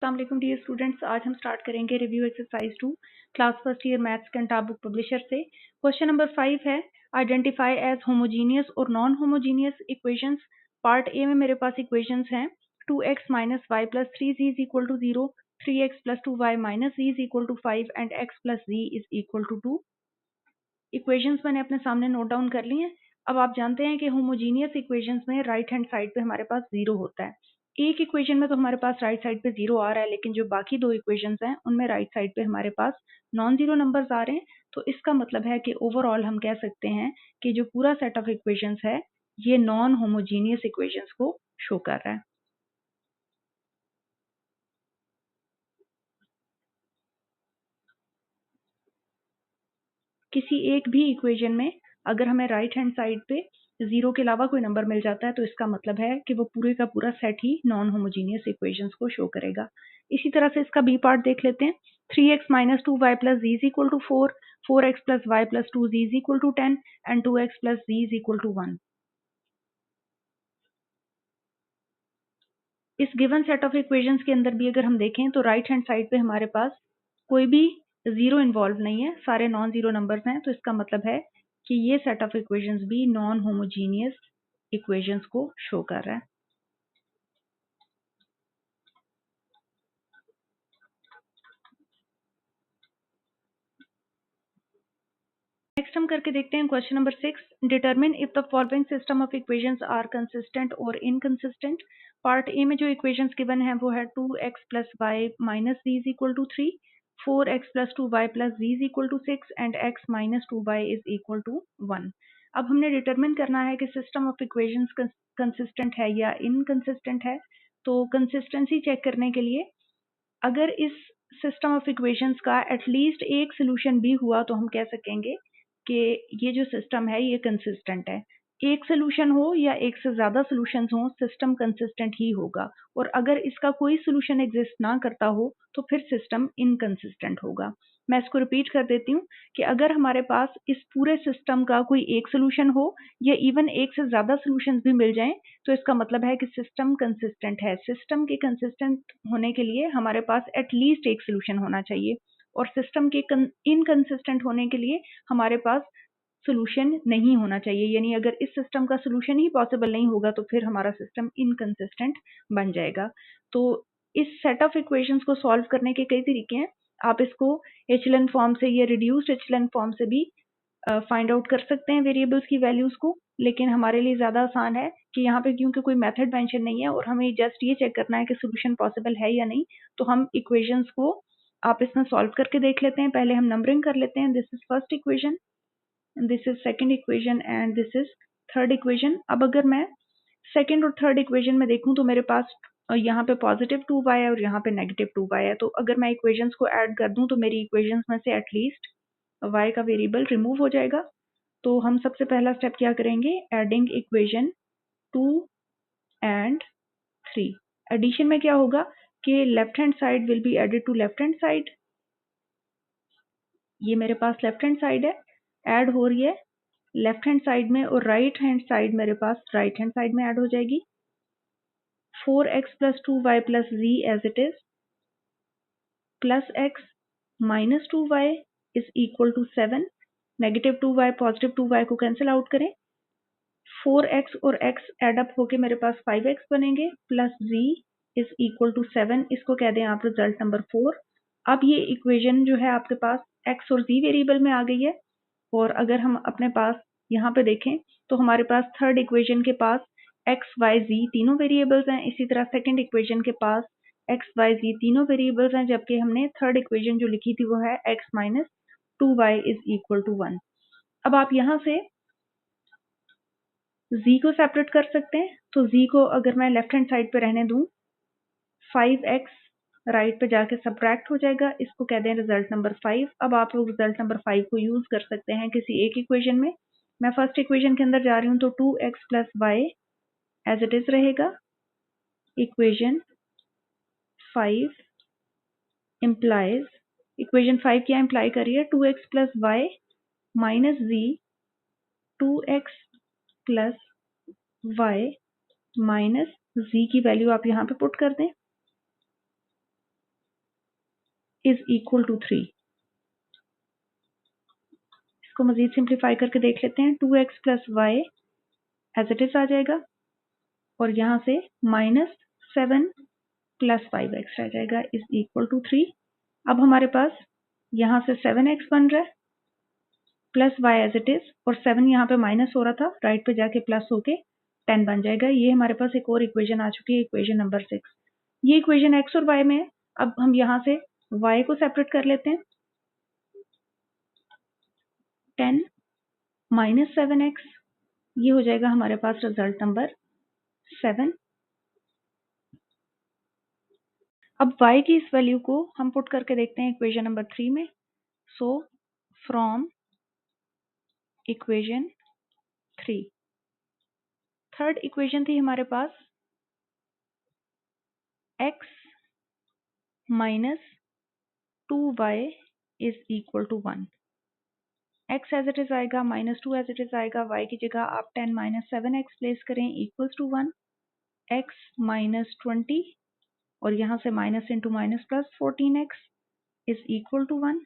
अस्सलाम dear students, आज हम स्टार्ट करेंगे review exercise 2 class first year maths कंटाब बुक पब्लिशर से। क्वेश्चन नंबर 5 है आइडेंटिफाई एज होमोजीनियस और non homogeneous equations. Part A में मेरे पास इक्वेशंस हैं 2x minus Y plus 3z is equal to 0, 3x plus 2y minus z is equal to 5 and x plus z is equal to 2। Equations मैंने अपने सामने note down कर ली हैं। अब आप जानते हैं कि होमोजीनियस इक्वेशंस में राइट हैंड साइड पे हमारे पास जीरो होता है। एक इक्वेशन में तो हमारे पास राइट साइड पे जीरो आ रहा है, लेकिन जो बाकी दो इक्वेशंस हैं उनमें राइट साइड पे हमारे पास नॉन जीरो नंबर्स आ रहे हैं। तो इसका मतलब है कि ओवरऑल हम कह सकते हैं कि जो पूरा सेट ऑफ इक्वेशंस है ये नॉन होमोजीनियस इक्वेशंस को शो कर रहा है। किसी एक भी इक्वेशन में अगर हमें राइट हैंड साइड पे जीरो के अलावा कोई नंबर मिल जाता है तो इसका मतलब है कि वो पूरे का पूरा सेट ही नॉन होमोजीनियस इक्वेशंस को शो करेगा। इसी तरह से इसका बी पार्ट देख लेते हैं। 3x minus 2y plus z is equal to 4, 4x plus Y plus 2z is equal to 10 and 2x plus z is equal to 1। इस गिवन सेट ऑफ इक्वेशंस के अंदर भी अगर हम देखें तो राइट हैंड साइड पे हमारे पास कोई भी जीरो इन्वॉल्व नहीं है, सारे नॉन जीरो नंबर्स हैं। तो इसका मतलब है कि ये सेट ऑफ इक्वेशंस भी नॉन होमोजीनियस इक्वेशंस को शो कर रहा है। नेक्स्ट हम करके देखते हैं question number 6। Determine if the following system of equations are consistent or inconsistent. Part A में जो इक्वेशंस गिवन है वो है 2x plus Y minus z is equal to 3, 4x plus 2y plus z is equal to 6 and x minus 2y is equal to 1। अब हमने determine करना है कि सिस्टम ऑफ इक्वेशंस कंसिस्टेंट है या इनकंसिस्टेंट है। तो कंसिस्टेंसी चेक करने के लिए अगर इस सिस्टम ऑफ इक्वेशंस का एटलीस्ट एक सोल्यूशन भी हुआ तो हम कह सकेंगे कि ये जो सिस्टम है ये कंसिस्टेंट है। एक सोल्यूशन हो या एक से ज़्यादा सोल्यूशंस हो, सिस्टम कंसिस्टेंट ही होगा। और अगर इसका कोई सोल्यूशन एग्जिस्ट ना करता हो तो फिर सिस्टम इनकंसिस्टेंट होगा। मैं इसको रिपीट कर देती हूँ कि अगर हमारे पास इस पूरे सिस्टम का कोई एक सोल्यूशन हो या इवन एक से ज़्यादा सोल्यूशंस भी मिल जाएं तो इसका मतलब है कि सिस्टम कंसिस्टेंट है। सिस्टम के कंसिस्टेंट होने के लिए हमारे पास एटलीस्ट एक सोल्यूशन होना चाहिए और सिस्टम के इनकंसिस्टेंट होने के लिए हमारे पास सोल्यूशन नहीं होना चाहिए। यानी अगर इस सिस्टम का सोल्यूशन ही पॉसिबल नहीं होगा तो फिर हमारा सिस्टम इनकंसिस्टेंट बन जाएगा। तो इस सेट ऑफ इक्वेशंस को सॉल्व करने के कई तरीके हैं। आप इसको एचेलन फॉर्म से या रिड्यूस्ड एचेलन फॉर्म से भी फाइंड आउट कर सकते हैं वेरिएबल्स की वैल्यूज को, लेकिन हमारे लिए ज़्यादा आसान है कि यहाँ पे क्योंकि कोई मेथड मेंशन नहीं है और हमें जस्ट ये चेक करना है कि सोल्यूशन पॉसिबल है या नहीं, तो हम इक्वेशंस को आप इसमें सॉल्व करके देख लेते हैं। पहले हम नंबरिंग कर लेते हैं। This is first equation, this is second equation and this is third equation. अब अगर मैं सेकंड और थर्ड इक्वेशन में देखूं तो मेरे पास यहाँ पे पॉजिटिव 2y है और यहाँ पे नेगेटिव 2y है। तो अगर मैं इक्वेशंस को ऐड कर दूं तो मेरी इक्वेशंस में से एटलीस्ट y का वेरिएबल रिमूव हो जाएगा। तो हम सबसे पहला स्टेप क्या करेंगे, एडिंग इक्वेशन 2 एंड 3। एडिशन में क्या होगा कि left hand side will be added to left hand side. ये मेरे पास लेफ्ट हैंड साइड है, ऐड हो रही है लेफ्ट हैंड साइड में, और राइट हैंड साइड मेरे पास राइट हैंड साइड में ऐड हो जाएगी। 4x plus 2y plus z as it is plus x minus 2y is equal to 7। Negative 2y positive 2y को कैंसिल आउट करें। 4x और x एड अप होके मेरे पास 5x बनेंगे plus z is equal to 7। इसको कह दें आप रिजल्ट नंबर 4। अब ये इक्वेशन जो है आपके पास x और z वेरिएबल में आ गई है। और अगर हम अपने पास यहाँ पे देखें तो हमारे पास थर्ड इक्वेशन के पास x, y, z तीनों वेरिएबल्स हैं। इसी तरह सेकंड इक्वेशन के पास x, y, z तीनों वेरिएबल्स हैं, जबकि हमने थर्ड इक्वेशन जो लिखी थी वो है x minus 2y is equal to 1। अब आप यहाँ से z को सेपरेट कर सकते हैं। तो z को अगर मैं लेफ्ट हैंड साइड पे रहने दूं, 5x राइट पे जाके सब्ट्रैक्ट हो जाएगा। इसको कहते हैं रिजल्ट नंबर 5। अब आप लोग रिजल्ट नंबर 5 को यूज कर सकते हैं किसी एक इक्वेशन में। मैं फर्स्ट इक्वेशन के अंदर जा रही हूँ तो 2x plus Y as it is रहेगा। इक्वेशन 5 इम्प्लाइज, इक्वेशन 5 क्या इम्प्लाई कर रही है, 2x plus Y minus z, 2x plus Y minus z की वैल्यू आप यहाँ पे पुट कर दें। Is equal to 3। इसको मजीद सिंप्लीफाई करके देख लेते हैं। 2x plus Y as it is आ जाएगा और यहाँ से -7 प्लस 5x रह जाएगा इज इक्वल टू 3। अब हमारे पास यहाँ से 7x बन रहा है plus y as it is, और 7 यहाँ पे माइनस हो रहा था, राइट पे जाके प्लस होके 10 बन जाएगा। ये हमारे पास एक और इक्वेशन आ चुकी है, इक्वेशन नंबर 6। ये इक्वेशन x और y में है। अब हम यहाँ से y को सेपरेट कर लेते हैं। 10 माइनस 7x, ये हो जाएगा हमारे पास रिजल्ट नंबर 7। अब y की इस वैल्यू को हम पुट करके देखते हैं इक्वेशन नंबर 3 में। So from equation 3, third equation थी हमारे पास x minus 2y is equal to 1। x as it is आएगा, -2 एज इट इज आएगा, y की जगह आप 10 माइनस 7x प्लेस करें इक्वल्स टू 1। x माइनस 20 और यहाँ से minus into minus plus 14x is equal to 1।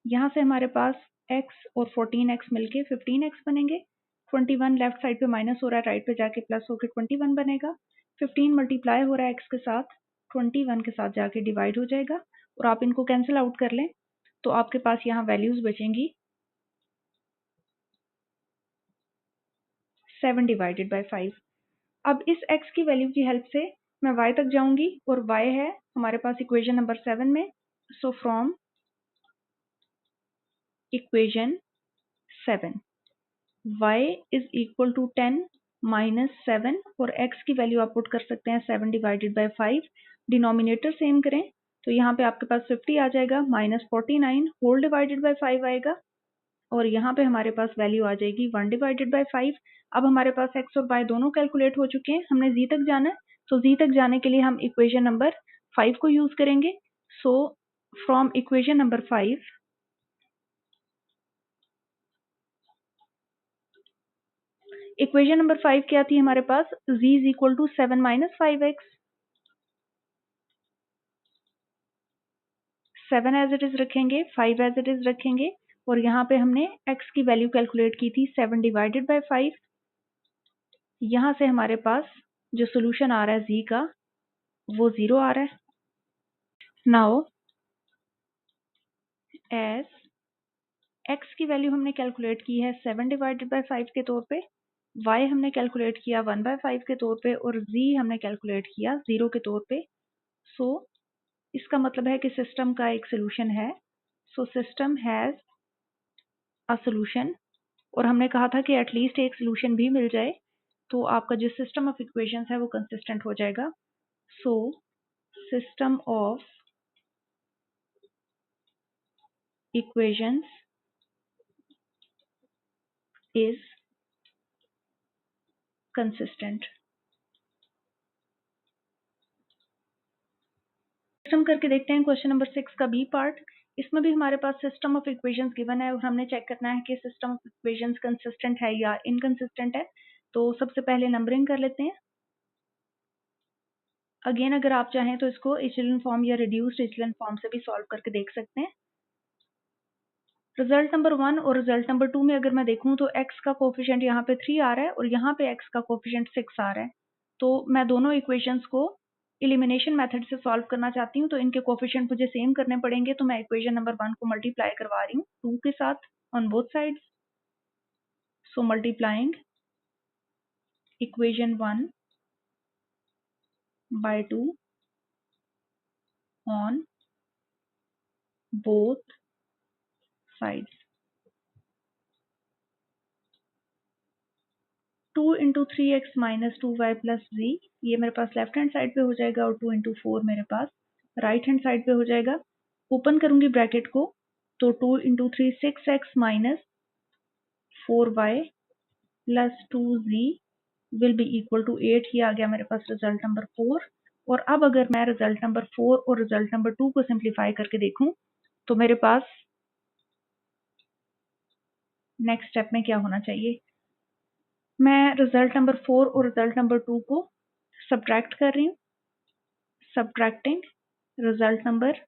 यहाँ से हमारे पास x और 14x मिलके 15x बनेंगे। 21 लेफ्ट साइड पे माइनस हो रहा है, राइट पे जाके प्लस होके 21 बनेगा। 15 मल्टीप्लाई हो रहा है x के साथ, 21 के साथ जाके डिवाइड हो जाएगा और आप इनको कैंसिल आउट कर लें तो आपके पास यहाँ वैल्यूज बचेंगी 7 डिवाइडेड बाय 5। अब इस x की वैल्यू की हेल्प से मैं y तक जाऊंगी और y है हमारे पास इक्वेशन नंबर 7 में। So from equation 7 y is equal to 10 minus 7 और x की वैल्यू आप पुट कर सकते हैं 7 डिवाइडेड बाय 5। डिनोमिनेटर सेम करें तो यहाँ पे आपके पास 50 आ जाएगा, माइनस 49 होल डिवाइडेड बाय 5 आएगा और यहाँ पे हमारे पास वैल्यू आ जाएगी 1 डिवाइडेड बाय 5। अब हमारे पास x और y दोनों कैलकुलेट हो चुके हैं, हमने z तक जाना है। तो z तक जाने के लिए हम इक्वेशन नंबर 5 को यूज करेंगे। So from equation number 5 equation number 5 क्या थी हमारे पास, z is equal to 7 minus 5x। 7 as it is रखेंगे, 5 एज इट इज रखेंगे और यहाँ पे हमने x की वैल्यू कैलकुलेट की थी 7 डिवाइडेड बाय 5। यहाँ से हमारे पास जो सोल्यूशन आ रहा है z का वो 0 आ रहा है। नाउ एज x की वैल्यू हमने कैलकुलेट की है 7 डिवाइडेड बाय 5 के तौर पे, y हमने कैलकुलेट किया 1 बाय 5 के तौर पे और z हमने कैलकुलेट किया 0 के तौर पे। सो इसका मतलब है कि सिस्टम का एक सोल्यूशन है। So system has a solution, और हमने कहा था कि एटलीस्ट एक सोल्यूशन भी मिल जाए तो आपका जो सिस्टम ऑफ इक्वेशंस है वो कंसिस्टेंट हो जाएगा। So system of equations is consistent. System करके देखते हैं क्वेश्चन नंबर 6 का बी पार्ट। इसमें भी हमारे पास सिस्टम ऑफ इक्वेशंस गिवन है और हमने चेक करना है कि सिस्टम ऑफ इक्वेशंस कंसिस्टेंट है या इनकंसिस्टेंट है। तो सबसे पहले नंबरिंग कर लेते हैं। अगेन अगर आप चाहें तो इसको इचेलन फॉर्म या रिड्यूस्ड इचेलन फॉर्म से भी सॉल्व करके देख सकते हैं। रिजल्ट नंबर 1 और रिजल्ट नंबर 2 में अगर मैं देखूं तो x का कोफिशिएंट यहाँ पे 3 आ रहा है और यहाँ पे x का कोफिशिएंट 6 आ रहा है। तो मैं दोनों इक्वेशंस को एलिमिनेशन मेथड से सॉल्व करना चाहती हूँ, तो इनके कोफिशिएंट मुझे सेम करने पड़ेंगे। तो मैं इक्वेशन नंबर 1 को मल्टीप्लाई करवा रही हूँ 2 के साथ on both sides. So multiplying equation 1 by 2 on both sides. 2 into 3x minus 2y plus z, ये मेरे पास लेफ्ट हैंड साइड पे हो जाएगा और 2 इंटू 4 मेरे पास राइट हैंड साइड पे हो जाएगा। ओपन करूंगी ब्रैकेट को तो 2 into 3 6x minus 4y plus 2z will be equal to 8। ये आ गया मेरे पास रिजल्ट नंबर 4। और अब अगर मैं रिजल्ट नंबर 4 और रिजल्ट नंबर 2 को सिंप्लीफाई करके देखूं तो मेरे पास नेक्स्ट स्टेप में क्या होना चाहिए। मैं रिजल्ट नंबर 4 और रिजल्ट नंबर 2 को सब्ट्रैक्ट कर रही हूँ। Subtracting result number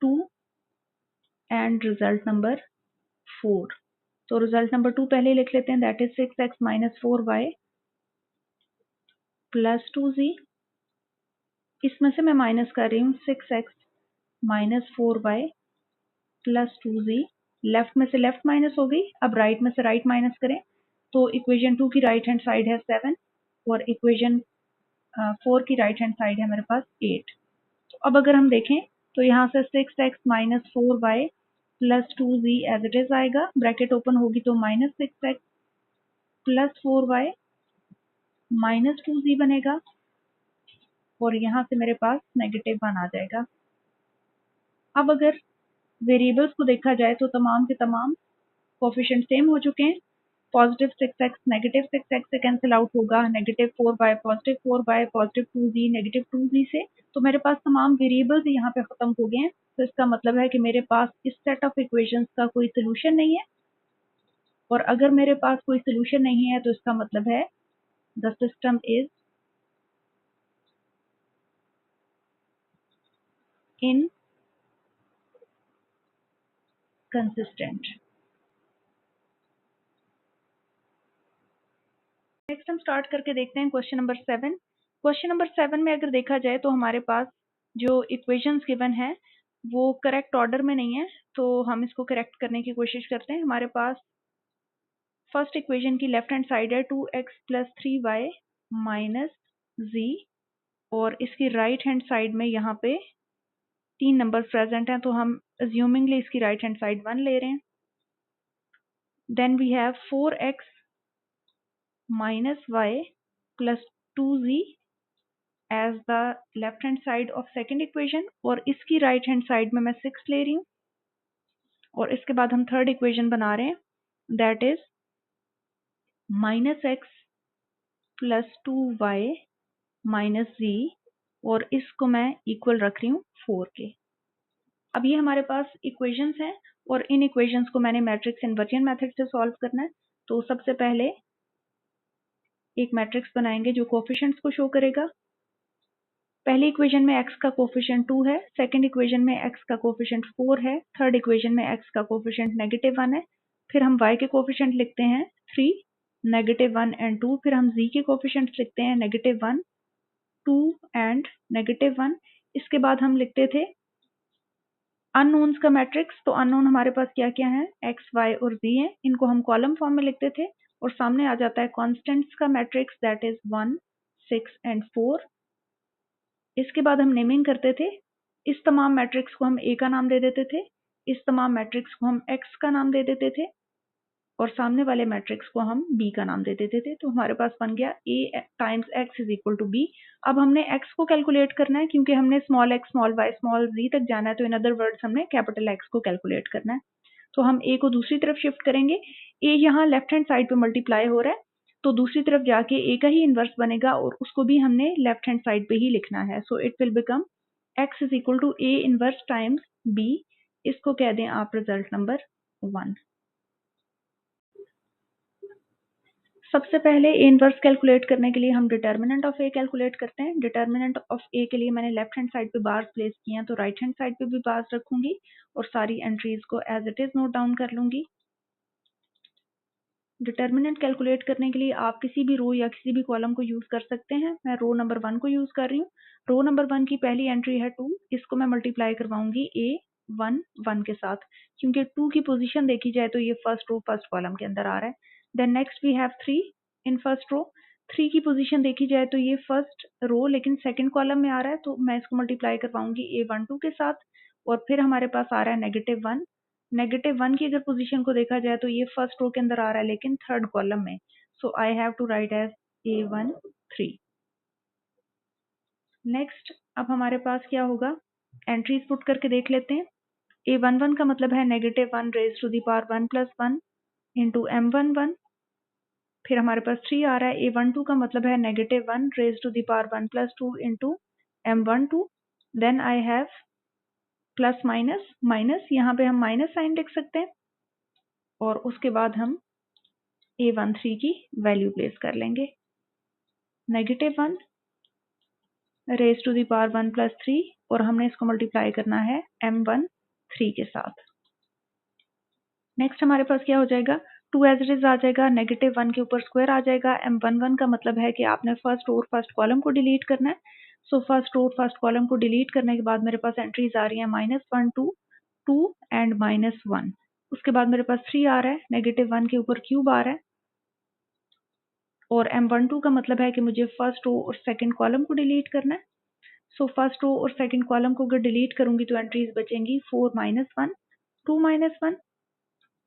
2 and result number 4। तो रिजल्ट नंबर 2 पहले लिख लेते हैं, that is 6x minus 4y plus 2z। इसमें से मैं माइनस कर रही हूँ 6x minus 4y plus 2z। Left में से लेफ्ट माइनस हो गई, अब राइट में से राइट माइनस करें तो इक्वेशन 2 की राइट हैंड साइड है 7 और इक्वेशन 4 की राइट हैंड साइड है मेरे पास 8। तो अब अगर हम देखें तो यहाँ से 6x minus 4y plus 2z as it is आएगा, ब्रैकेट ओपन होगी तो minus 6x plus 4y minus 2z बनेगा और यहाँ से मेरे पास नेगेटिव 1 आ जाएगा। अब अगर वेरिएबल्स को देखा जाए तो तमाम के तमाम कोफिशिएंट सेम हो चुके हैं। पॉजिटिव 6x नेगेटिव 6x से कैंसिल आउट होगा, negative 4y positive 4y positive 2z negative 2z से। तो मेरे पास तमाम वेरिएबल्स यहाँ पे खत्म हो गए हैं। तो इसका मतलब है कि मेरे पास इस सेट ऑफ इक्वेशंस का कोई सोल्यूशन नहीं है, और अगर मेरे पास कोई सोल्यूशन नहीं है तो इसका मतलब है the system is inconsistent. Next हम स्टार्ट करके देखते हैं क्वेश्चन नंबर 7। क्वेश्चन नंबर 7 में अगर देखा जाए तो हमारे पास जो इक्वेशंस गिवन है वो करेक्ट ऑर्डर में नहीं है, तो हम इसको करेक्ट करने की कोशिश करते हैं। हमारे पास फर्स्ट इक्वेशन की लेफ्ट हैंड साइड है 2x plus 3y minus z, और इसकी राइट हैंड साइड में यहाँ पे 3 नंबर प्रेजेंट हैं, तो हम अज्यूमिंगली इसकी राइट हैंड साइड 1 ले रहे हैं। Then we have 4x minus y plus 2z as the left hand side of second equation, और इसकी राइट हैंड साइड में मैं 6 ले रही हूँ। और इसके बाद हम थर्ड इक्वेशन बना रहे हैं, that is minus x plus 2y minus z, और इसको मैं इक्वल रख रही हूँ 4 के। अब ये हमारे पास इक्वेशंस हैं, और इन इक्वेशंस को मैंने मैट्रिक्स इन्वर्जन मेथड से सॉल्व करना है। तो सबसे पहले एक मैट्रिक्स बनाएंगे जो कोफिशिएंट्स को शो करेगा। पहली इक्वेशन में x का कोफिशिएंट 2 है, सेकंड इक्वेशन में x का कोफिशिएंट 4 है, थर्ड इक्वेशन में x का कोफिशिएंट नेगेटिव 1 है। फिर हम y के कोफिशिएंट लिखते हैं 3, नेगेटिव 1 एंड 2। फिर हम z के कोफिशिएंट लिखते हैं नेगेटिव 1, 2 एंड नेगेटिव 1। इसके बाद हम लिखते थे अननोन्स का मैट्रिक्स। तो अननोन हमारे पास क्या क्या है, x, y और z हैं। इनको हम कॉलम फॉर्म में लिखते थे, और सामने आ जाता है कॉन्स्टेंट्स का मैट्रिक्स, दैट इज 1, 6 एंड 4। इसके बाद हम नेमिंग करते थे। इस तमाम मैट्रिक्स को हम A का नाम दे देते थे, इस तमाम मैट्रिक्स को हम X का नाम दे देते थे, और सामने वाले मैट्रिक्स को हम B का नाम दे देते थे। तो हमारे पास बन गया A times X is equal to B। अब हमने X को कैलकुलेट करना है, क्योंकि हमने small x small y small z तक जाना है, तो इन अदर वर्ड्स हमने कैपिटल X को कैलकुलेट करना है। तो हम A को दूसरी तरफ शिफ्ट करेंगे। A यहाँ लेफ्ट हैंड साइड पे मल्टीप्लाई हो रहा है, तो दूसरी तरफ जाके A का ही इन्वर्स बनेगा, और उसको भी हमने लेफ्ट हैंड साइड पे ही लिखना है। So it will become x is equal to A inverse times B। इसको कह दें आप रिजल्ट नंबर 1। सबसे पहले A इन्वर्स कैलकुलेट करने के लिए हम डिटर्मिनेंट ऑफ A कैलकुलेट करते हैं। डिटर्मिनेंट ऑफ A के लिए मैंने लेफ्ट हैंड साइड पे बार्स प्लेस किए हैं, तो राइट हैंड साइड पे भी बार्स रखूंगी और सारी एंट्रीज को as it is note down कर लूंगी। डिटर्मिनेंट कैलकुलेट करने के लिए आप किसी भी रो या किसी भी कॉलम को यूज कर सकते हैं। मैं रो नंबर 1 को यूज कर रही हूँ। रो नंबर 1 की पहली एंट्री है 2, इसको मैं मल्टीप्लाई करवाऊंगी A1 1 के साथ, क्योंकि 2 की पोजीशन देखी जाए तो ये फर्स्ट रो फर्स्ट कॉलम के अंदर आ रहा है। Then next we have 3 in first row. 3 की पोजीशन देखी जाए तो ये फर्स्ट रो लेकिन सेकंड कॉलम में आ रहा है, तो मैं इसको मल्टीप्लाई करवाऊंगी A12 के साथ। और फिर हमारे पास आ रहा है नेगेटिव 1। नेगेटिव 1 की अगर पोजीशन को देखा जाए तो ये फर्स्ट रो के अंदर आ रहा है लेकिन थर्ड कॉलम में, so I have to write as A13। Next अब हमारे पास क्या होगा, एंट्रीज पुट करके देख लेते हैं। A11 का मतलब है negative 1 raise to the power 1 plus 1 into M11। फिर हमारे पास 3 आ रहा है। A12 का मतलब है negative 1 raise to the power 1 plus 2 into M12। Then I have plus minus minus, यहाँ पे हम माइनस साइन लिख सकते हैं, और उसके बाद हम A13 की वैल्यू प्लेस कर लेंगे। Negative 1 raise to the power 1 plus 3, और हमने इसको मल्टीप्लाई करना है M1 3 के साथ। नेक्स्ट हमारे पास क्या हो जाएगा, 2 एज इट इज आ जाएगा, -1 के ऊपर स्क्वायर आ जाएगा। M11 का मतलब है कि आपने फर्स्ट रो और फर्स्ट कॉलम को डिलीट करना है। सो फर्स्ट रो और फर्स्ट कॉलम को डिलीट करने के बाद मेरे पास एंट्रीज आ रही हैं -1 2 2 एंड -1। उसके बाद मेरे पास 3 आ रहा है, -1 के ऊपर क्यूब आ रहा है, और M12 का मतलब है कि मुझे फर्स्ट रो और सेकंड कॉलम को डिलीट करना है। सो फर्स्ट रो और सेकंड कॉलम को अगर डिलीट करूंगी तो एंट्रीज बचेंगी 4 -1 2 -1,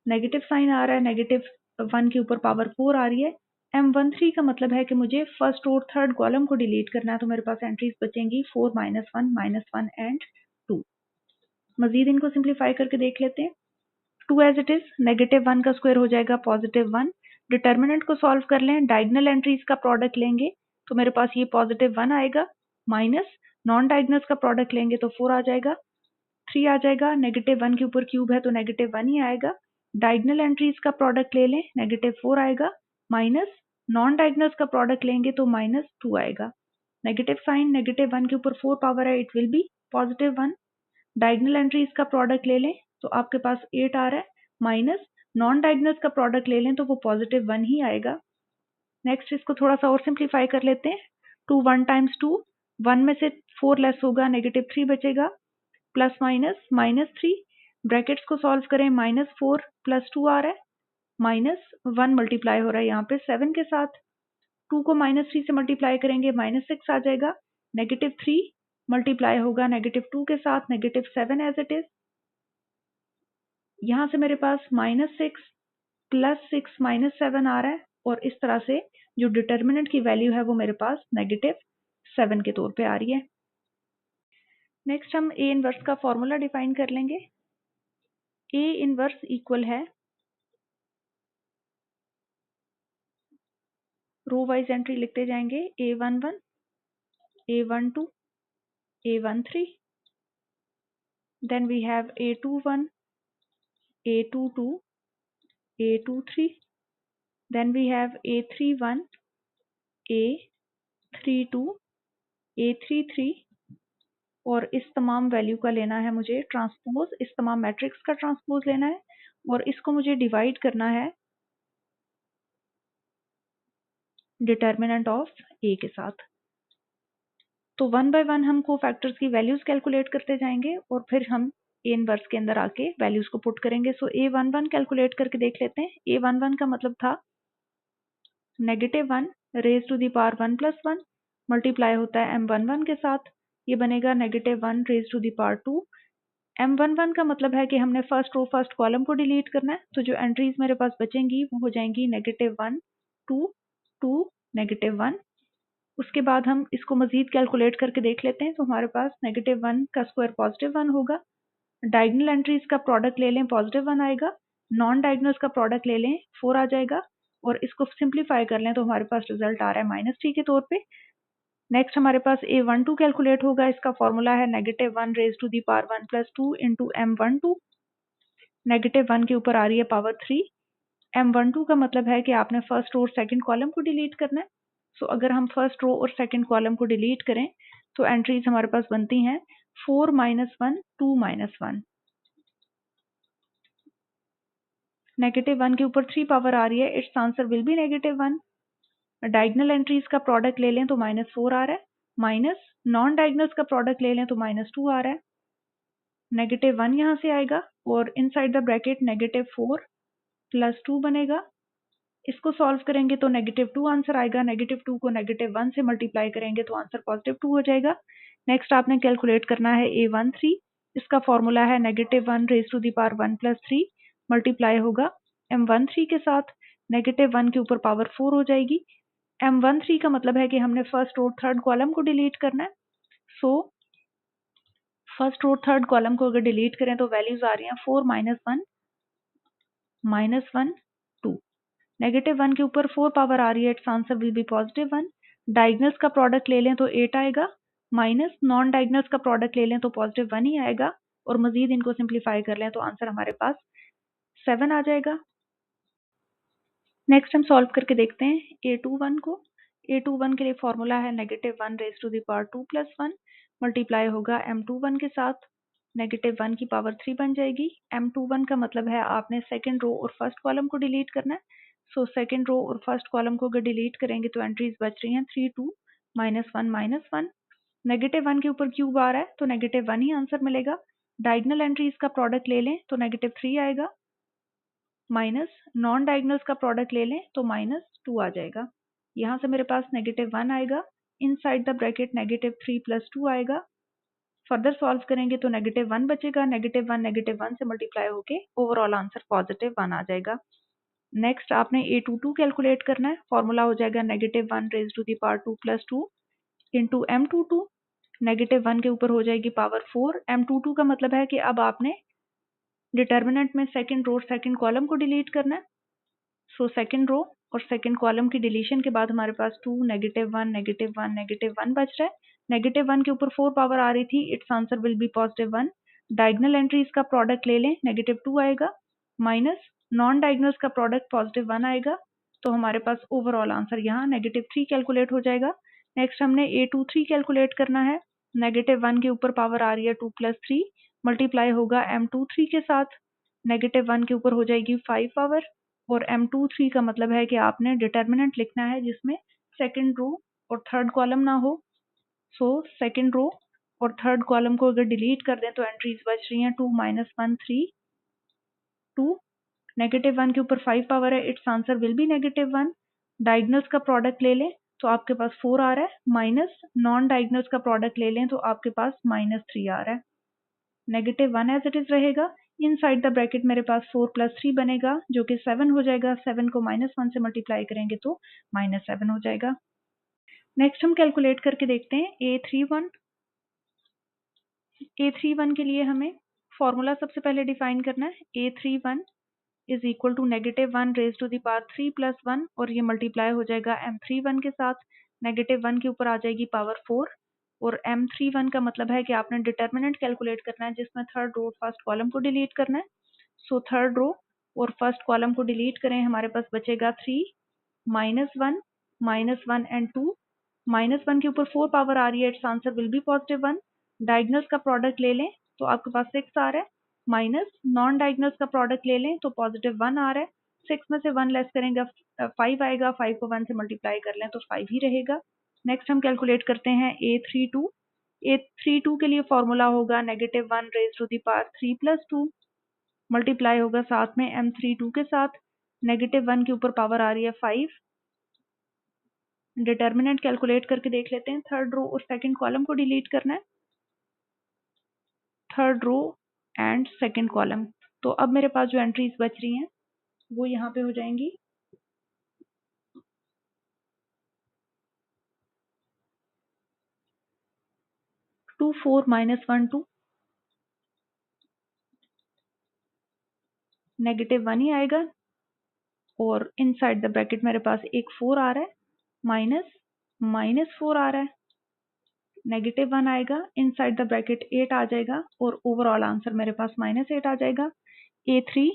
नेगेटिव साइन आ रहा है, -1 के ऊपर पावर 4 आ रही है। M13 का मतलब है कि मुझे फर्स्ट और थर्ड कॉलम को डिलीट करना है, तो मेरे पास एंट्रीज बचेंगी 4 -1 एंड 2। मजीद इनको सिंप्लीफाई करके देख लेते हैं। 2 एज इट इज, -1 का स्क्वायर हो जाएगा +1। डिटर्मिनेंट को सॉल्व कर लें, डायगोनल एंट्रीज का प्रोडक्ट लेंगे तो मेरे पास ये +1 आएगा, माइनस नॉन डायगोनल्स का प्रोडक्ट लेंगे तो 4 आ जाएगा, 3 आ जाएगा, -1 के ऊपर क्यूब है तो -1 ही आएगा। डायगोनल एंट्रीज का प्रोडक्ट ले लें, -4 आएगा, माइनस नॉन डायगोनल्स का प्रोडक्ट लेंगे तो -2 आएगा। नेगेटिव साइन, -1 के ऊपर 4 पावर है, it will be +1। Diagonal entries का प्रोडक्ट ले लें तो आपके पास 8 आ रहा है, माइनस नॉन डायगोनल्स का प्रोडक्ट ले लें तो वो +1 ही आएगा। नेक्स्ट इसको थोड़ा सा और सिंप्लीफाई कर लेते हैं। 2 1 टाइम्स 2, 1 में से 4 लेस होगा, -3 बचेगा, प्लस माइनस -3, ब्रैकेट्स को सॉल्व करें, -4 + 2 आ रहा है, -1 मल्टीप्लाई हो रहा है यहाँ पे 7 के साथ। 2 को -3 से मल्टीप्लाई करेंगे, -6 आ जाएगा, -3 मल्टीप्लाई होगा -2 के साथ, -7 एज इट इज। यहाँ से मेरे पास -6 + 6 -7 आ रहा है, और इस तरह से जो डिटर्मिनेंट की वैल्यू है वो मेरे पास -7 के तौर पे आ रही है। नेक्स्ट हम ए इनवर्स का फॉर्मूला डिफाइन कर लेंगे। ए इनवर्स इक्वल है, रो वाइज एंट्री लिखते जाएंगे, A11 A12 A13, then we have A21 A22 A23, then we have A31 A32 A33, और इस तमाम वैल्यू का लेना है मुझे ट्रांसपोज, इस तमाम मैट्रिक्स का ट्रांसपोज लेना है, और इसको मुझे डिवाइड करना है डिटर्मिनेंट ऑफ ए के साथ। तो 1 बाय 1 हम कोफैक्टर्स की वैल्यूज कैलकुलेट करते जाएंगे और फिर हम ए इनवर्स के अंदर आके वैल्यूज को पुट करेंगे। सो A11 कैलकुलेट करके देख लेते हैं। A11 का मतलब था -1 raise to the power 1 + 1 multiply होता है M11 के साथ, ये बनेगा -1 raise to the power 2। M11 का मतलब है कि हमने फर्स्ट रो फर्स्ट कॉलम को डिलीट करना है, तो जो एंट्रीज मेरे पास बचेंगी वो हो जाएंगी -1 2 2 -1। उसके बाद हम इसको मजीद कैलकुलेट करके देख लेते हैं, तो हमारे पास -1 का स्क्वायर +1 होगा, डायगोनल एंट्रीज का प्रोडक्ट ले लें +1 आएगा, नॉन डायगोनल्स का प्रोडक्ट ले लें 4 आ जाएगा, और इसको सिंप्लीफाई कर लें तो हमारे पास रिजल्ट आ रहा है -3 के तौर पे। नेक्स्ट हमारे पास A12 कैलकुलेट होगा, इसका फॉर्मूला है -1 raise to the power 1 + 2 into M12, -1 के ऊपर आ रही है पावर 3। M12 का मतलब है कि आपने फर्स्ट रो और सेकंड कॉलम को डिलीट करना है। सो अगर हम फर्स्ट रो और सेकंड कॉलम को डिलीट करें तो एंट्रीज हमारे पास बनती हैं 4 -1 2 -1, -1 के ऊपर 3 पावर आ रही है, it's answer will be -1। Diagonal entries का प्रोडक्ट ले लें तो -4 आ रहा है, माइनस नॉन डायगोनल्स का प्रोडक्ट ले लें तो -2 आ रहा है, -1 यहाँ से आएगा, और इनसाइड द ब्रैकेट -4 + 2 बनेगा। इसको सॉल्व करेंगे तो -2 आंसर आएगा, -2 को -1 से मल्टीप्लाई करेंगे तो आंसर +2 हो जाएगा। नेक्स्ट आपने कैलकुलेट करना है A13, इसका फॉर्मूला है -1 raise to the power 1 + 3 multiply होगा M13 के साथ, -1 के ऊपर पावर 4 हो जाएगी। M13 का मतलब है कि हमने फर्स्ट और थर्ड कॉलम को डिलीट करना है। सो फर्स्ट और थर्ड कॉलम को अगर डिलीट करें तो वैल्यूज आ रही हैं 4 -1 -1 2, -1 के ऊपर 4 पावर आ रही है, it's answer will be +1। Diagonals का प्रोडक्ट ले लें तो 8 आएगा, माइनस नॉन डायगोनल्स का प्रोडक्ट ले लें तो +1 ही आएगा, और मजीद इनको सिंप्लीफाई कर लें तो आंसर हमारे पास 7 आ जाएगा। नेक्स्ट हम सॉल्व करके देखते हैं A21 को। A21 के लिए फॉर्मूला है -1 raise to the power 2 + 1 multiply होगा M21 के साथ, -1 की पावर 3 बन जाएगी। M21 का मतलब है आपने सेकंड रो और फर्स्ट कॉलम को डिलीट करना है। सो सेकंड रो और फर्स्ट कॉलम को अगर डिलीट करेंगे तो एंट्रीज बच रही हैं 3 2 -1 -1। -1 के ऊपर क्यूब आ रहा है तो -1 ही आंसर मिलेगा। डायगोनल एंट्रीज का प्रोडक्ट ले लें तो -3 आएगा, माइनस नॉन डायगोनल्स का प्रोडक्ट ले लें तो -2 आ जाएगा। यहाँ से मेरे पास -1 आएगा, इनसाइड द ब्रैकेट -3 + 2 आएगा। फर्दर सॉल्व करेंगे तो -1 बचेगा, -1 से मल्टीप्लाई होके ओवरऑल आंसर +1 आ जाएगा। नेक्स्ट आपने A22 कैलकुलेट करना है। फॉर्मूला हो जाएगा -1 raise to the power 2 + 2 into M22। -1 के ऊपर हो जाएगी पावर 4। M22 का मतलब है कि अब आपने डिटर्मिनेंट में सेकंड रो और सेकंड कॉलम को डिलीट करना है। सो सेकंड रो और सेकंड कॉलम की डिलीशन के बाद हमारे पास 2 -1 -1 -1 बच रहा है। -1 के ऊपर 4 पावर आ रही थी, it's answer will be +1। Diagonal entries का प्रोडक्ट ले लें, -2 आएगा, माइनस नॉन डायगोनल्स का प्रोडक्ट +1 आएगा। तो हमारे पास ओवरऑल आंसर यहाँ -3 कैलकुलेट हो जाएगा। नेक्स्ट हमने A23 कैलकुलेट करना है। -1 के ऊपर पावर आ रही है 2 + 3, मल्टीप्लाई होगा M23 के साथ। -1 के ऊपर हो जाएगी 5 पावर, और M23 का मतलब है कि आपने डिटर्मिनेंट लिखना है जिसमें सेकंड रो और थर्ड कॉलम ना हो। सो सेकंड रो और थर्ड कॉलम को अगर डिलीट कर दें तो एंट्रीज बच रही हैं 2 -1 3 2। -1 के ऊपर 5 पावर है, it's answer will be -1। Diagonals का प्रोडक्ट ले लें तो आपके पास 4 आ रहा है, माइनस नॉन डायगोनल्स का प्रोडक्ट ले लें तो आपके पास -3 आ रहा है। -1 एज इट इज रहेगा। इनसाइड द ब्रैकेट मेरे पास 4 + 3 बनेगा जो कि 7 हो जाएगा। 7 को -1 से मल्टीप्लाई करेंगे तो -7 हो जाएगा। नेक्स्ट हम कैलकुलेट करके देखते हैं A31। A31 के लिए हमें फॉर्मूला सबसे पहले डिफाइन करना है। A31 is equal to -1 raise to the power 3 + 1, और ये मल्टीप्लाई हो जाएगा M31 के साथ। -1 के ऊपर आ जाएगी पावर 4, और M31 का मतलब है कि आपने डिटर्मिनेंट कैलकुलेट करना है जिसमें थर्ड रो फर्स्ट कॉलम को डिलीट करना है। सो थर्ड रो और फर्स्ट कॉलम को डिलीट करें, हमारे पास बचेगा 3 -1 -1 एंड 2। -1 के ऊपर 4 पावर आ रही है, it's answer will be +1। Diagonals का प्रोडक्ट ले लें तो आपके पास 6 आ रहा है, माइनस नॉन डायगोनल्स का प्रोडक्ट ले लें तो +1 आ रहा है। 6 में से 1 लेस करेंगे 5 आएगा, 5 को 1 से मल्टीप्लाई कर लें तो 5 ही रहेगा। नेक्स्ट हम कैलकुलेट करते हैं A32। A32 के लिए फॉर्मूला होगा -1 raise to the power 3 + 2, multiply होगा साथ में M32 के साथ। -1 के ऊपर पावर आ रही है 5। डिटर्मिनेंट कैलकुलेट करके देख लेते हैं। थर्ड रो और सेकंड कॉलम को डिलीट करना है, third row and second column. तो अब मेरे पास जो एंट्रीज बच रही हैं वो यहाँ पे हो जाएंगी। टू 4 -1 2, -1 ही आएगा, और इनसाइड द ब्रैकेट मेरे पास एक 4 आ रहा है, माइनस -4 आ रहा है, -1 आएगा, इनसाइड द ब्रैकेट 8 आ जाएगा, और ओवरऑल आंसर मेरे पास -8 आ जाएगा। A3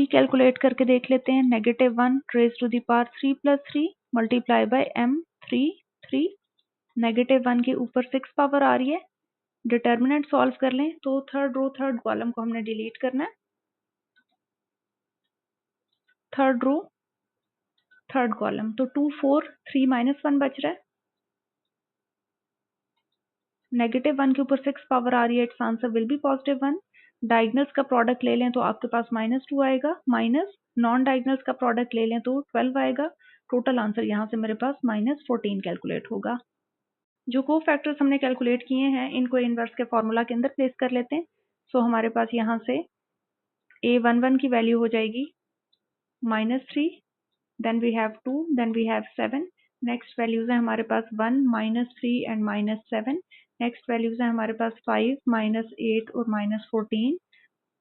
कैलकुलेट करके देख लेते हैं। -1 raise to the power 3 + 3 multiply by M33। -1 के ऊपर 6 पावर आ रही है। डिटर्मिनेंट सॉल्व कर लें तो थर्ड रो थर्ड कॉलम को हमने डिलीट करना है। थर्ड रो थर्ड कॉलम, तो 2 4 3 -1 बच रहा है। -1 के ऊपर 6 पावर आ रही है, it's answer will be +1। Diagonals का प्रोडक्ट ले लें तो आपके पास -2 आएगा, माइनस नॉन डायगोनल्स का प्रोडक्ट ले लें तो 12 आएगा। टोटल आंसर यहाँ से मेरे पास -14 कैलकुलेट होगा। जो को फैक्टर्स हमने कैलकुलेट किए हैं इनको इनवर्स के फॉर्मूला के अंदर प्लेस कर लेते हैं। सो हमारे पास यहाँ से A11 की वैल्यू हो जाएगी -3, then we have 2, then we have 7। Next values है हमारे पास 1 -3 एंड -7। नेक्स्ट वैल्यूज है हमारे पास 5 -8 और -14।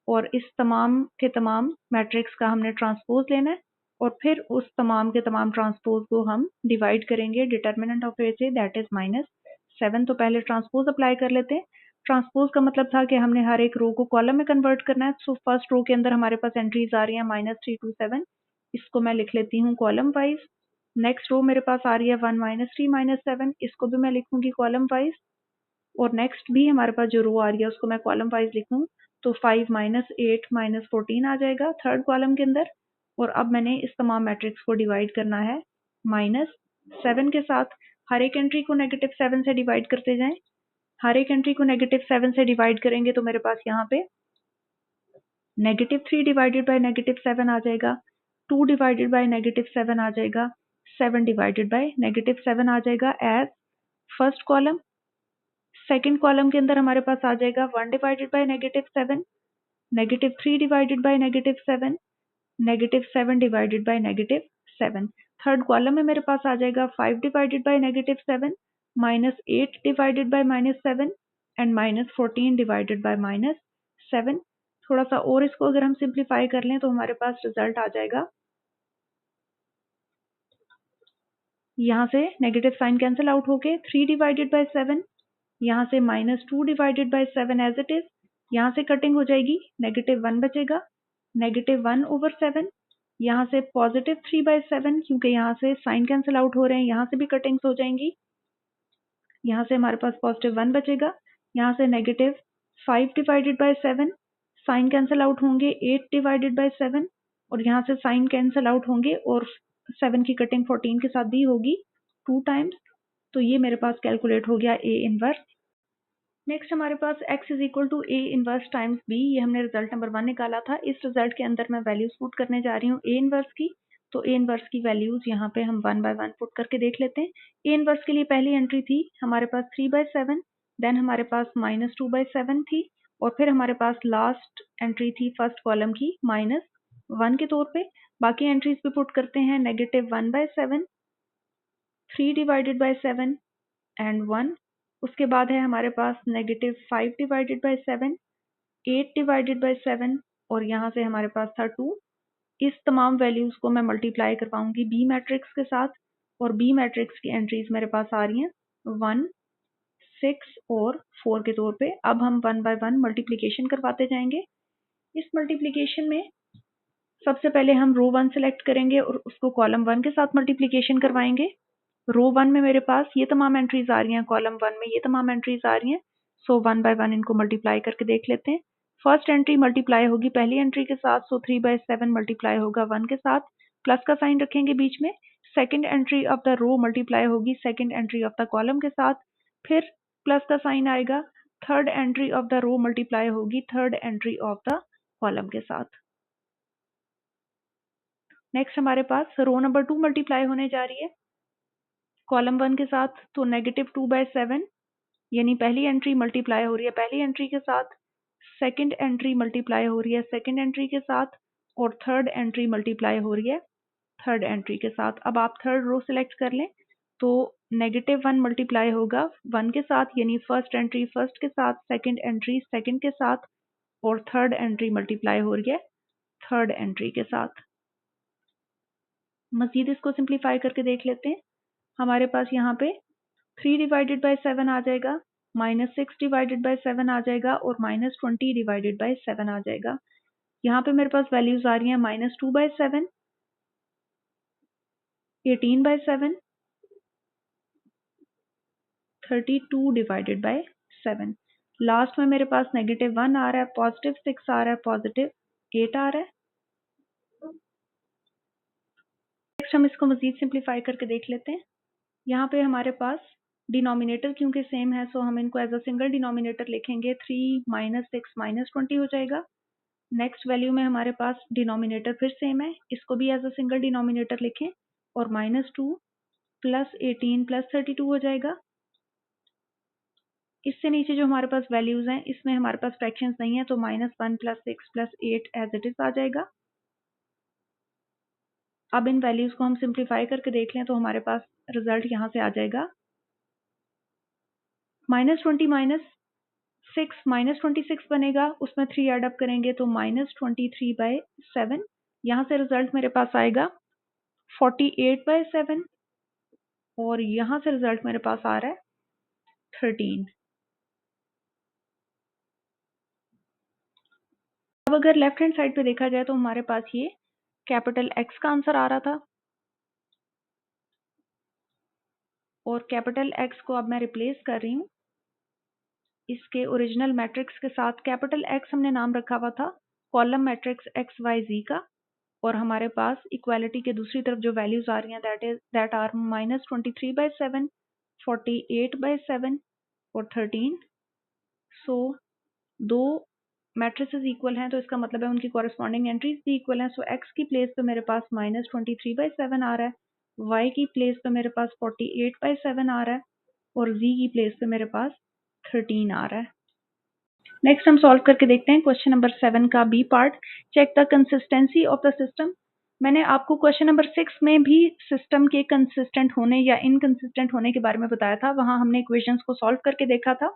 और इस तमाम के तमाम मैट्रिक्स का हमने ट्रांसपोज लेना है, और फिर उस तमाम के तमाम ट्रांसपोज को हम डिवाइड करेंगे डिटर्मिनेंट ऑफ ए से, दैट इज -7। तो पहले ट्रांसपोज अप्लाई कर लेते हैं। ट्रांसपोज का मतलब था कि हमने हर एक रो को कॉलम में कन्वर्ट करना है। सो फर्स्ट रो के अंदर हमारे पास एंट्रीज आ रही हैं -3 2 7, इसको मैं लिख लेती हूँ कॉलम वाइज। नेक्स्ट रो मेरे पास आ रही है 1 -3 -7, इसको भी मैं लिखूंगी कॉलम वाइज। और नेक्स्ट भी हमारे पास जो रो आ रही है उसको मैं कॉलम वाइज लिखूं तो 5 -8 -14 आ जाएगा थर्ड कॉलम के अंदर। और अब मैंने इस तमाम मैट्रिक्स को डिवाइड करना है -7 के साथ। हर एक एंट्री को -7 से डिवाइड करते जाएं। हर एक एंट्री को -7 से डिवाइड करेंगे तो मेरे पास यहाँ पे -3 डिवाइडेड बाय -7 आ जाएगा, 2 डिवाइडेड बाय -7 आ जाएगा, 7 डिवाइडेड बाय -7 आ जाएगा as first column. Second column के अंदर हमारे पास आ जाएगा 1 divided by -7, -3 divided by -7, -7 divided by -7। Third column में मेरे पास आ जाएगा 5 divided by -7, -8 divided by -7 and -14 divided by -7। थोड़ा सा और इसको अगर हम सिंप्लीफाई कर लें तो हमारे पास रिजल्ट आ जाएगा, यहाँ से नेगेटिव साइन कैंसिल आउट होके 3 डिवाइडेड बाय 7, यहाँ से -2 divided by 7 as it is, यहाँ से कटिंग हो जाएगी, -1 बचेगा, -1/7, यहाँ से +3/7 क्योंकि यहाँ से साइन कैंसिल आउट हो रहे हैं, यहाँ से भी कटिंग्स हो जाएंगी, यहाँ से हमारे पास +1 बचेगा, यहाँ से -5 divided by 7, sign cancel out होंगे 8 डिवाइडेड बाय 7 और यहाँ से साइन कैंसिल आउट होंगे और 7 की कटिंग 14 के साथ भी होगी 2 टाइम्स। तो ये मेरे पास कैलकुलेट हो गया A इनवर्स। नेक्स्ट हमारे पास x is equal to A inverse times B, ये हमने रिजल्ट नंबर 1 निकाला था। इस रिजल्ट के अंदर मैं वैल्यूज पुट करने जा रही हूँ A इनवर्स की। तो A इनवर्स की वैल्यूज यहाँ पे हम 1 बाय 1 पुट करके देख लेते हैं। A इनवर्स के लिए पहली एंट्री थी हमारे पास 3/7, देन हमारे पास -2/7 थी और फिर हमारे पास लास्ट एंट्री थी फर्स्ट कॉलम की -1 के तौर पे। बाकी एंट्रीज पे पुट करते हैं -1/7, 3 डिवाइडेड बाय 7 एंड 1। उसके बाद है हमारे पास -5 डिवाइडेड बाय 7, 8 डिवाइडेड बाय 7 और यहाँ से हमारे पास था 2। इस तमाम वैल्यूज को मैं मल्टीप्लाई करवाऊंगी बी मैट्रिक्स के साथ और बी मैट्रिक्स की एंट्रीज मेरे पास आ रही हैं 1, 6 और 4 के तौर पे। अब हम 1 बाय 1 मल्टीप्लीकेशन करवाते जाएंगे। इस मल्टीप्लीकेशन में सबसे पहले हम रो 1 सेलेक्ट करेंगे और उसको कॉलम 1 के साथ मल्टीप्लीकेशन करवाएंगे। रो 1 में मेरे पास ये तमाम एंट्रीज आ रही हैं, कॉलम 1 में ये तमाम एंट्रीज आ रही हैं। सो 1 बाय 1 इनको मल्टीप्लाई करके देख लेते हैं। फर्स्ट एंट्री मल्टीप्लाई होगी पहली एंट्री के साथ, सो 3/7 मल्टीप्लाई होगा 1 के साथ, प्लस का साइन रखेंगे बीच में। Second entry of the row multiply होगी second entry of the column के साथ, फिर प्लस का साइन आएगा। Third entry of the row multiply होगी third entry of the column के साथ। नेक्स्ट हमारे पास रो नंबर 2 मल्टीप्लाई होने जा रही है कॉलम 1 के साथ, तो -2/7 यानी पहली एंट्री मल्टीप्लाई हो रही है पहली एंट्री के साथ, सेकंड एंट्री मल्टीप्लाई हो रही है सेकंड एंट्री के साथ और थर्ड एंट्री मल्टीप्लाई हो रही है थर्ड एंट्री के साथ। अब आप थर्ड रो सिलेक्ट कर लें तो -1 मल्टीप्लाई होगा 1 के साथ यानी फर्स्ट एंट्री फर्स्ट के साथ, सेकंड एंट्री सेकंड के साथ और थर्ड एंट्री मल्टीप्लाई हो रही है थर्ड एंट्री के साथ। मजीद इसको सिंप्लीफाई करके देख लेते हैं। हमारे पास यहाँ पे 3 डिवाइडेड बाय 7 आ जाएगा, -6 डिवाइडेड बाय 7 आ जाएगा और -20 डिवाइडेड बाय 7 आ जाएगा। यहाँ पे मेरे पास वैल्यूज आ रही हैं -2/7, 18/7, 32 डिवाइडेड बाय 7। लास्ट में मेरे पास -1 आ रहा है, +6 आ रहा है, +8 आ रहा है। नेक्स्ट हम इसको मजीद सिंप्लीफाई करके देख लेते हैं। यहाँ पे हमारे पास डिनोमिनेटर क्योंकि सेम है सो हम इनको एज अ सिंगल डिनोमिनेटर लिखेंगे, 3 -6 -20 हो जाएगा। नेक्स्ट वैल्यू में हमारे पास डिनोमिनेटर फिर सेम है, इसको भी एज अ सिंगल डिनोमिनेटर लिखें और -2 +18 +32 हो जाएगा। इससे नीचे जो हमारे पास वैल्यूज हैं इसमें हमारे पास फ्रैक्शंस नहीं है तो -1 +6 +8 एज इट इज आ जाएगा। अब इन वैल्यूज को हम सिंप्लीफाई करके देख लें तो हमारे पास रिजल्ट यहाँ से आ जाएगा -20 -6 -26 बनेगा, उसमें 3 ऐड अप करेंगे तो -23/7। यहाँ से रिजल्ट मेरे पास आएगा 48/7 और यहाँ से रिजल्ट मेरे पास आ रहा है 13। अब अगर लेफ्ट हैंड साइड पे देखा जाए तो हमारे पास ये कैपिटल X का आंसर आ रहा था और कैपिटल X को अब मैं रिप्लेस कर रही हूँ इसके ओरिजिनल मैट्रिक्स के साथ कैपिटल X हमने नाम रखा हुआ था कॉलम मैट्रिक्स XYZ का, और हमारे पास इक्वालिटी के दूसरी तरफ जो वैल्यूज आ रही हैं दैट आर -23/7, 48/7 और 13। सो दो मैट्रिसेस इक्वल हैं तो इसका मतलब है उनकी कॉरेस्पॉन्डिंग एंट्रीज भी इक्वल हैं। सो x की प्लेस पे मेरे पास -23/7 आ रहा है, y की प्लेस पे मेरे पास 48/7 आ रहा है और z की प्लेस पे मेरे पास 13 आ रहा है। नेक्स्ट हम सॉल्व करके देखते हैं क्वेश्चन नंबर 7 का B part, check the consistency of the system. मैंने आपको क्वेश्चन नंबर 6 में भी सिस्टम के कंसिस्टेंट होने या इनकंसिस्टेंट होने के बारे में बताया था। वहां हमने इक्वेशंस को सॉल्व करके देखा था।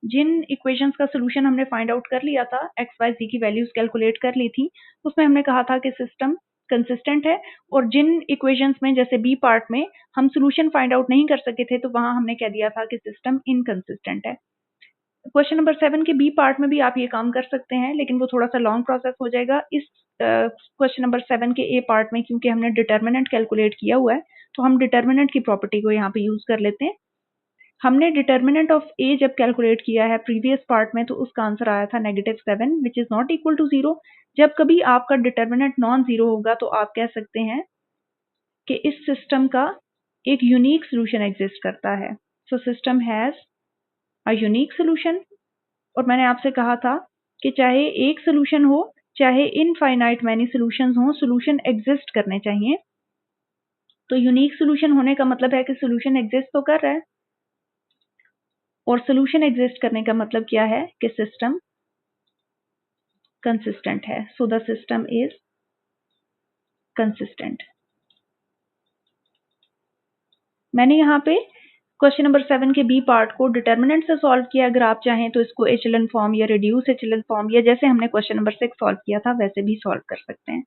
जिन इक्वेशंस का सोल्यूशन हमने फाइंड आउट कर लिया था, एक्स वाई जी की वैल्यूज कैलकुलेट कर ली थी, उसमें हमने कहा था कि सिस्टम कंसिस्टेंट है। और जिन इक्वेशंस में जैसे बी पार्ट में हम सोल्यूशन फाइंड आउट नहीं कर सके थे तो वहां हमने कह दिया था कि सिस्टम इनकंसिस्टेंट है। क्वेश्चन नंबर 7 के बी पार्ट में भी आप ये काम कर सकते हैं, लेकिन वो थोड़ा सा लॉन्ग प्रोसेस हो जाएगा। इस क्वेश्चन नंबर 7 के ए पार्ट में क्योंकि हमने डिटर्मिनेंट कैलकुलेट किया हुआ है तो हम डिटर्मिनेंट की प्रॉपर्टी को यहाँ पे यूज कर लेते हैं। हमने डिटर्मिनेंट ऑफ ए जब कैलकुलेट किया है प्रीवियस पार्ट में तो उसका आंसर आया था -7 which is not equal to 0। जब कभी आपका डिटर्मिनेंट नॉन जीरो होगा तो आप कह सकते हैं कि इस सिस्टम का एक यूनिक सोल्यूशन एग्जिस्ट करता है। So system has a unique solution. और मैंने आपसे कहा था कि चाहे एक सोल्यूशन हो चाहे इनफाइनाइट मैनी सोल्यूशंस हो, सोल्यूशन एग्जिस्ट करने चाहिए। तो यूनिक सोल्यूशन होने का मतलब है कि सोल्यूशन एग्जिस्ट तो कर रहा है, और सोल्यूशन एग्जिस्ट करने का मतलब क्या है कि सिस्टम कंसिस्टेंट है। So the system is consistent. मैंने यहाँ पे क्वेश्चन नंबर 7 के बी पार्ट को डिटर्मिनेंट से सॉल्व किया। अगर आप चाहें तो इसको एचेलन फॉर्म या रिड्यूस एचेलन फॉर्म या जैसे हमने क्वेश्चन नंबर 6 सॉल्व किया था वैसे भी सॉल्व कर सकते हैं।